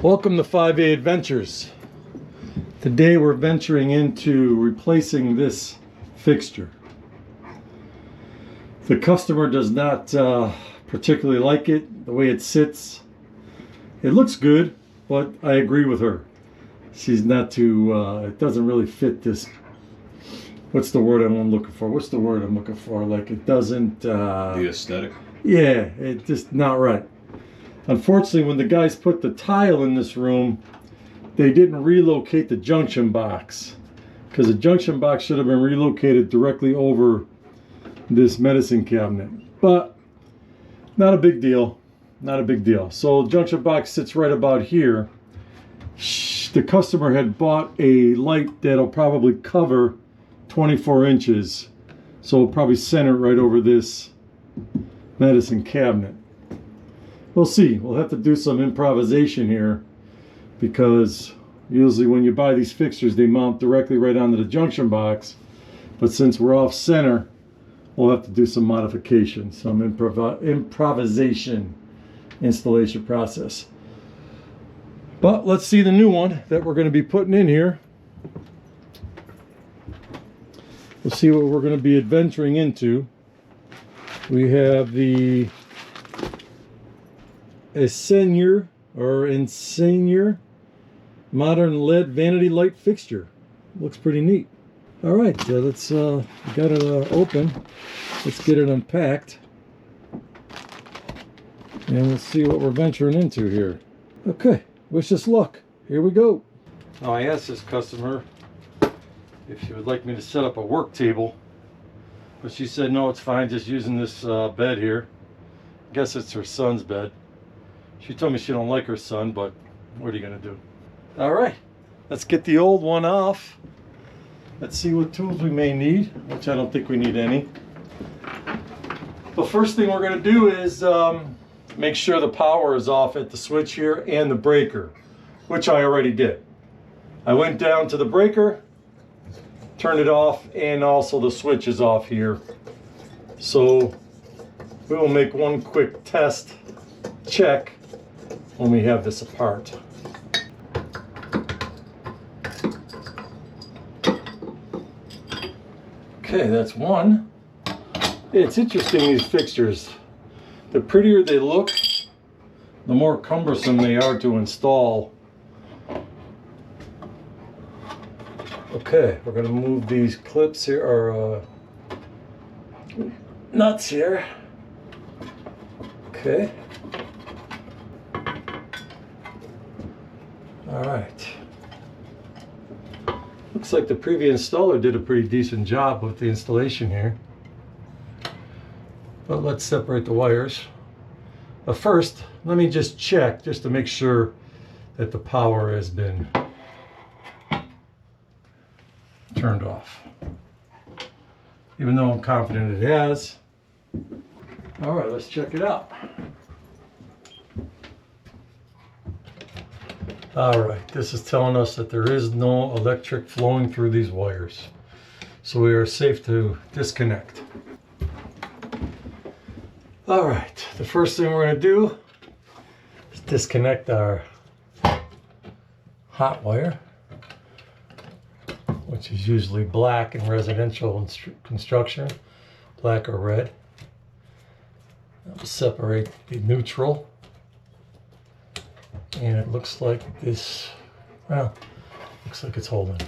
Welcome to 5A Adventures. Today we're venturing into replacing this fixture. The customer does not particularly like it, the way it sits. It looks good, but I agree with her. She's not too, it doesn't really fit this, what's the word I'm looking for? What's the word I'm looking for? Like it doesn't... the aesthetic? Yeah, it's just not right. Unfortunately, when the guys put the tile in this room, they didn't relocate the junction box, because the junction box should have been relocated directly over this medicine cabinet. But not a big deal, not a big deal. So junction box sits right about here. The customer had bought a light that'll probably cover 24 inches, so it'll probably center right over this medicine cabinet. We'll see. We'll have to do some improvisation here, because usually when you buy these fixtures, they mount directly right onto the junction box. But since we're off center, we'll have to do some modification, some improvisation installation process. But let's see the new one that we're going to be putting in here. We'll see what we're going to be adventuring into. We have the Insigne modern LED vanity light fixture. Looks pretty neat. All right, let's got it open. Let's get it unpacked, and we'll see what we're venturing into here. Okay, wish us luck. Here we go. Now I asked this customer if she would like me to set up a work table, but she said no, it's fine, just using this bed here. I guess it's her son's bed. She told me she don't like her son, but what are you gonna do? All right, let's get the old one off. Let's see what tools we may need, which I don't think we need any. The first thing we're gonna do is make sure the power is off at the switch here and the breaker, which I already did. I went down to the breaker, turned it off, and also the switch is off here. So we will make one quick test check when we have this apart. Okay, that's one. It's interesting, these fixtures. The prettier they look, the more cumbersome they are to install. Okay, we're going to move these clips here, or nuts here. Okay. All right. Looks like the previous installer did a pretty decent job with the installation here. But let's separate the wires. But first, let me just check, just to make sure that the power has been turned off. Even though I'm confident it has. All right, let's check it out. All right, this is telling us that there is no electric flowing through these wires. So we are safe to disconnect. All right, the first thing we're going to do is disconnect our hot wire, which is usually black in residential construction, black or red. We'll separate the neutral. And it looks like this, well, looks like it's holding.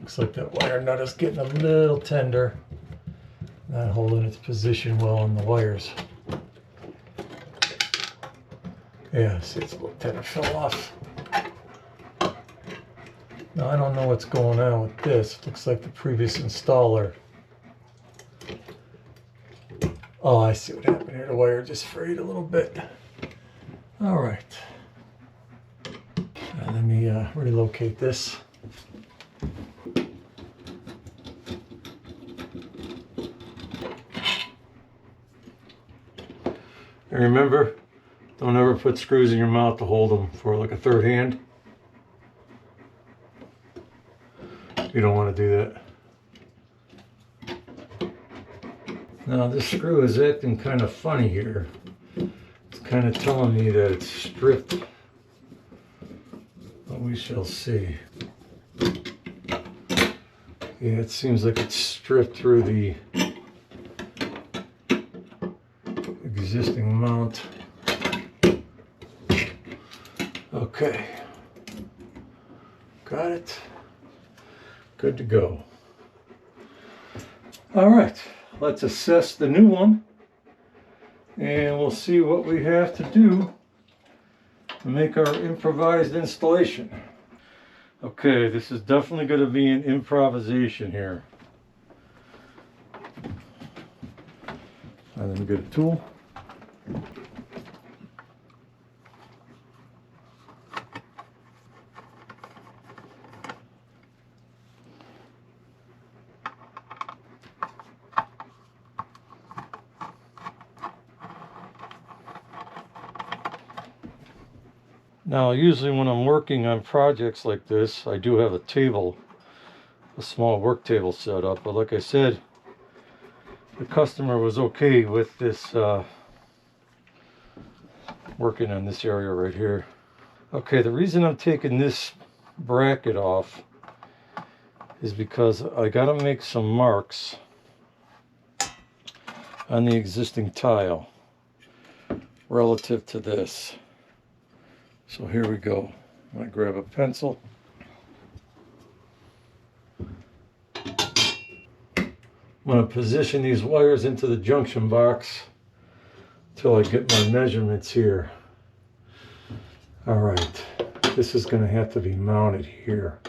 Looks like that wire nut is getting a little tender. Not holding its position well on the wires. Yeah, see, it's a little tender, fell off. Now, I don't know what's going on with this. It looks like the previous installer. Oh, I see what happened here. The wire just frayed a little bit. All right. Let me relocate this. And remember, don't ever put screws in your mouth to hold them for like a third hand. You don't want to do that. Now this screw is acting kind of funny here. It's kind of telling me that it's stripped we shall see. Yeah, it seems like it's stripped through the existing mount. Okay, got it. Good to go. All right, let's assess the new one, and we'll see what we have to do to make our improvised installation. Okay, this is definitely going to be an improvisation here. Let me get a tool. Now, usually when I'm working on projects like this, I do have a table, a small work table set up. But like I said, the customer was okay with this working on this area right here. Okay, the reason I'm taking this bracket off is because I gotta make some marks on the existing tile relative to this. So here we go. I'm going to grab a pencil. I'm going to position these wires into the junction box until I get my measurements here. All right, this is going to have to be mounted here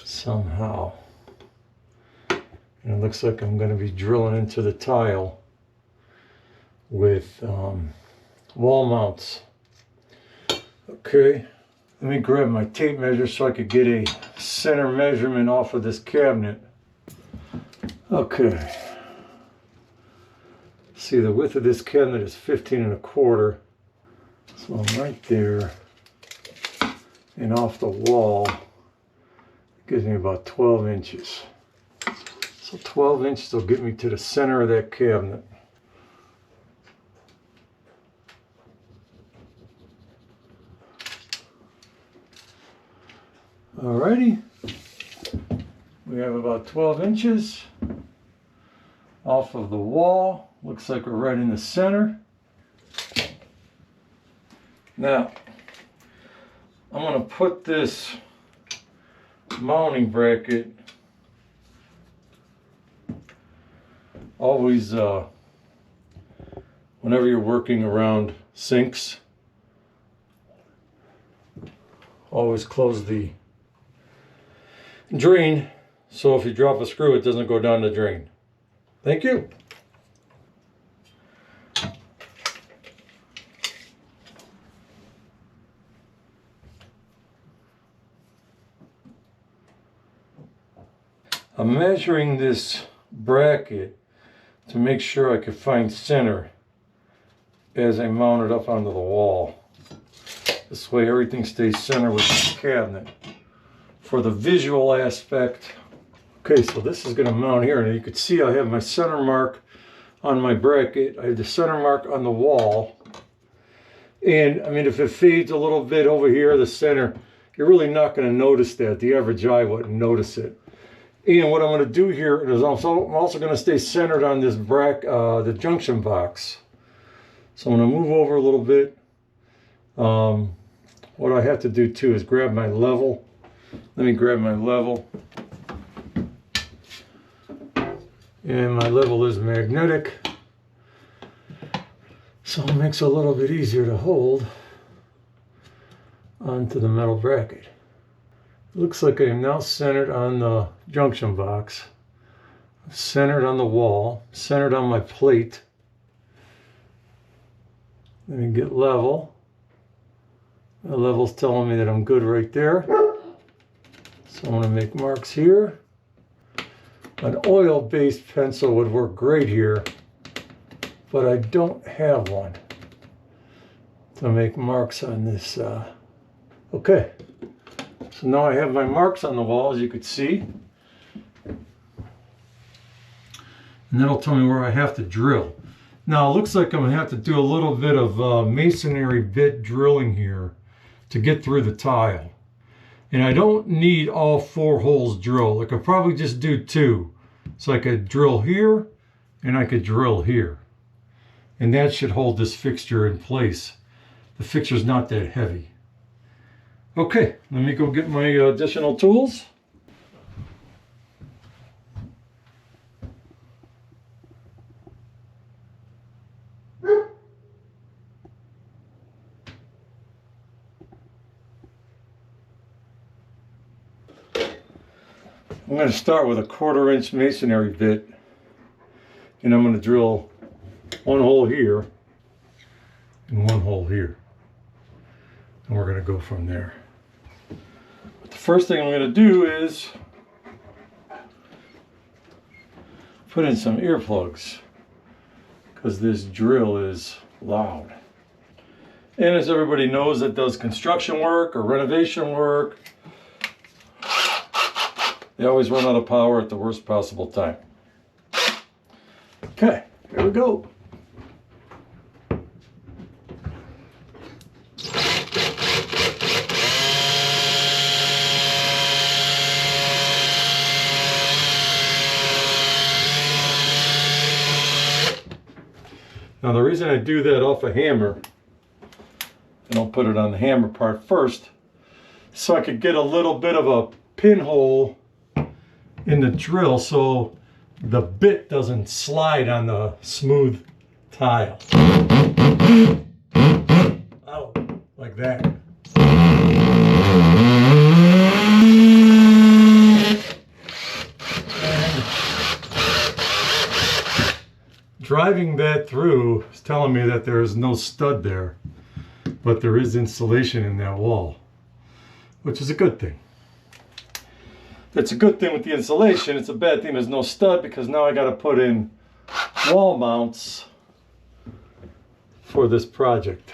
somehow. And it looks like I'm going to be drilling into the tile with wall mounts. Okay, let me grab my tape measure so I could get a center measurement off of this cabinet. Okay, see, the width of this cabinet is 15 1/4. So I'm right there, and off the wall, it gives me about 12 inches. So 12 inches will get me to the center of that cabinet. Alrighty, we have about 12 inches off of the wall. Looks like we're right in the center. Now, I'm going to put this mounting bracket, always whenever you're working around sinks, always close the drain, so if you drop a screw, it doesn't go down the drain. Thank you. I'm measuring this bracket to make sure I can find center as I mount it up onto the wall. This way everything stays center with the cabinet. For the visual aspect, okay, so this is going to mount here, and you can see I have my center mark on my bracket. I have the center mark on the wall, and I mean, if it fades a little bit over here, the center, you're really not going to notice that. The average eye wouldn't notice it. And what I'm going to do here is I'm also going to stay centered on this the junction box. So I'm going to move over a little bit. What I have to do too is grab my level. Let me grab my level. And my level is magnetic, so it makes it a little bit easier to hold onto the metal bracket. It looks like I am now centered on the junction box, centered on the wall, centered on my plate. Let me get level. The level's telling me that I'm good right there. So I'm going to make marks here. An oil-based pencil would work great here, but I don't have one to make marks on this. Okay, so now I have my marks on the wall, as you could see. And that'll tell me where I have to drill. Now it looks like I'm going to have to do a little bit of masonry bit drilling here to get through the tile. And I don't need all 4 holes drilled. I could probably just do 2. So I could drill here and I could drill here. And that should hold this fixture in place. The fixture's not that heavy. Okay, let me go get my additional tools. I'm going to start with a 1/4 inch masonry bit, and I'm going to drill 1 hole here and 1 hole here, and we're going to go from there. But the first thing I'm going to do is put in some earplugs, because this drill is loud. And as everybody knows that does construction work or renovation work, they always run out of power at the worst possible time. Okay, here we go. Now the reason I do that off a hammer, and I'll put it on the hammer part first, so I could get a little bit of a pinhole in the drill so the bit doesn't slide on the smooth tile. Oh, like that. And driving that through is telling me that there is no stud there, but there is insulation in that wall, which is a good thing. It's a good thing with the insulation. It's a bad thing there's no stud, because now I got to put in wall mounts for this project.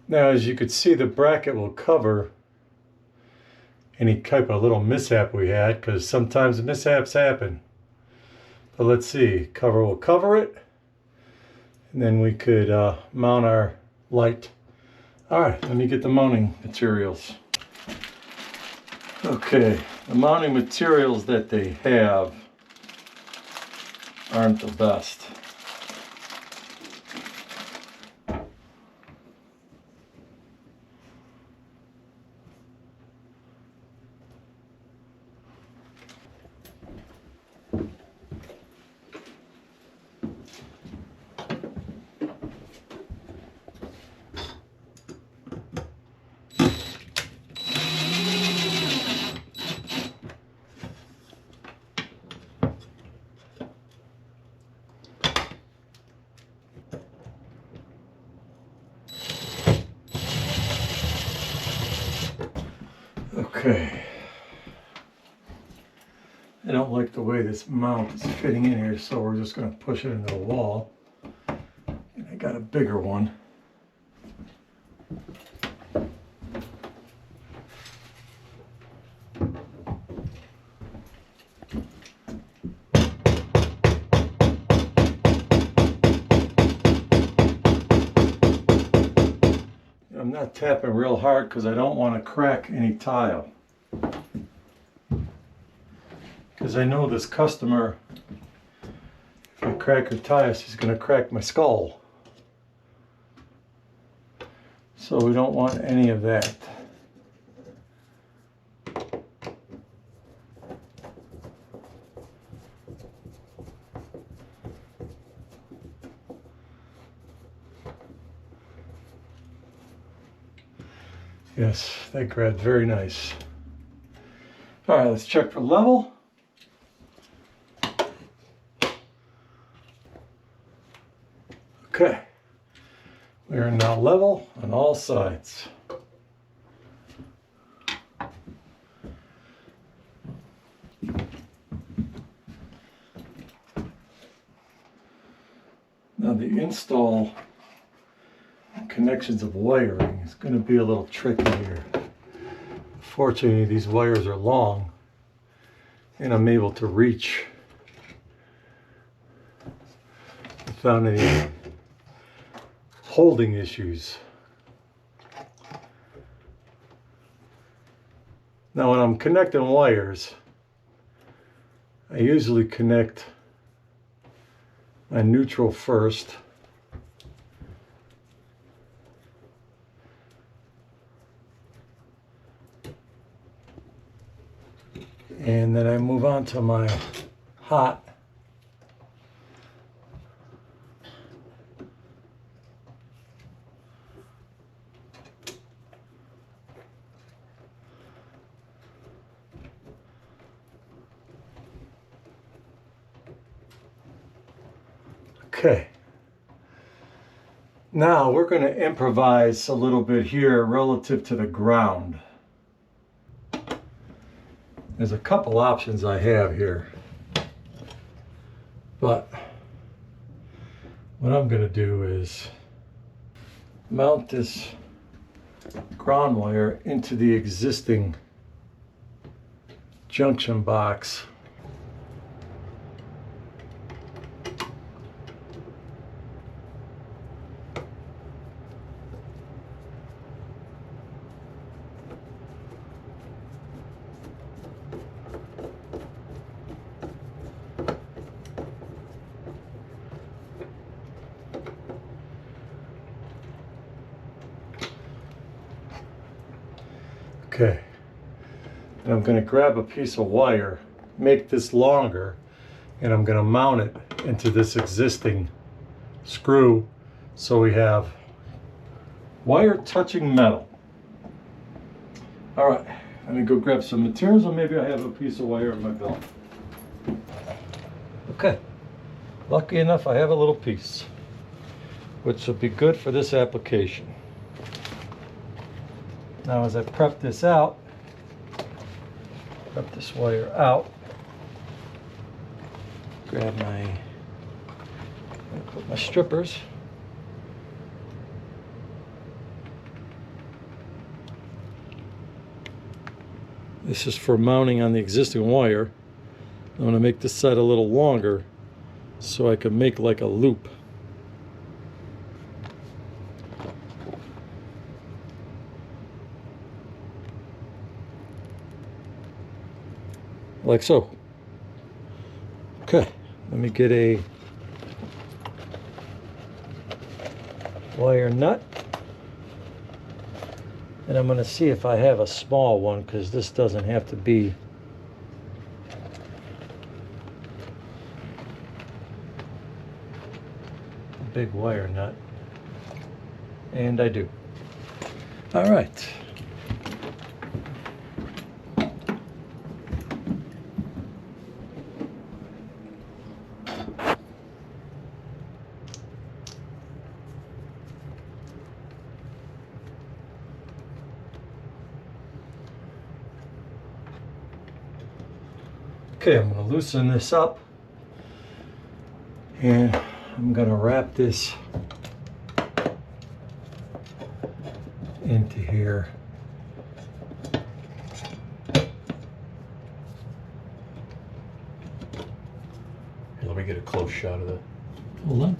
Now, as you could see, the bracket will cover any type of little mishap we had, because sometimes the mishaps happen. But let's see, cover will cover it, and then we could mount our light. All right, let me get the mounting materials. Okay, the mounting materials that they have aren't the best. Okay, I don't like the way this mount is fitting in here, so we're just going to push it into the wall. And I got a bigger one. I'm not tapping real hard because I don't want to crack any tile. Because I know this customer, if I crack her tile, she's going to crack my skull. So we don't want any of that. Yes, that grabbed very nice. All right, let's check for level. Okay, we are now level on all sides. Now the install connections of wiring is going to be a little tricky here. Fortunately, these wires are long and I'm able to reach without any holding issues. Now when I'm connecting wires, I usually connect my neutral first. And then I move on to my hot. Okay. Now we're going to improvise a little bit here relative to the ground. There's a couple options I have here, but what I'm going to do is mount this ground wire into the existing junction box. Okay, and I'm going to grab a piece of wire, make this longer, and I'm going to mount it into this existing screw so we have wire touching metal. All right, let me go grab some materials, or maybe I have a piece of wire in my belt. Okay, lucky enough I have a little piece, which will be good for this application. Now as I prep this wire out, grab put my strippers. This is for mounting on the existing wire. I'm going to make this side a little longer so I can make like a loop. Like so. Okay, let me get a wire nut, and I'm going to see if I have a small one, because this doesn't have to be a big wire nut, and I do. All right. Okay, I'm going to loosen this up, and I'm going to wrap this into here. Here, let me get a close shot of that. Hold on.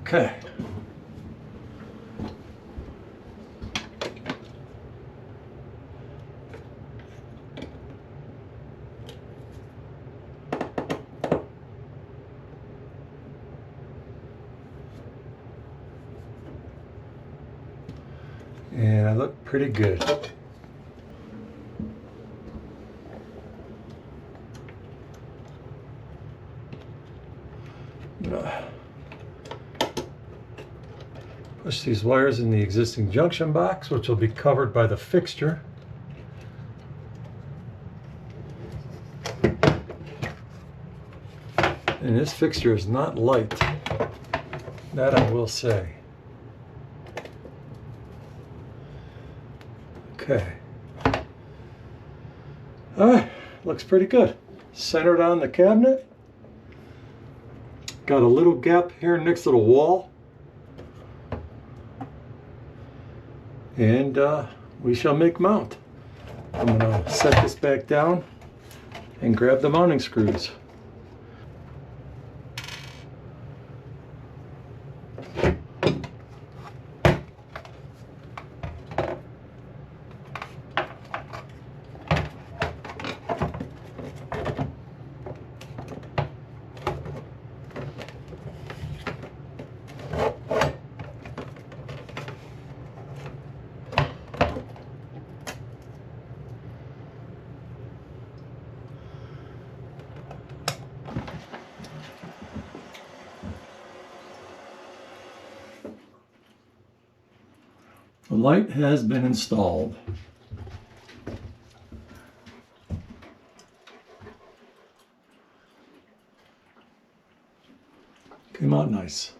Okay. And I look pretty good. Push these wires in the existing junction box, which will be covered by the fixture. And this fixture is not light, that I will say. Okay. Alright, looks pretty good. Centered on the cabinet. Got a little gap here next to the wall. And we shall make mount. I'm going to set this back down and grab the mounting screws. The light has been installed. Came out nice.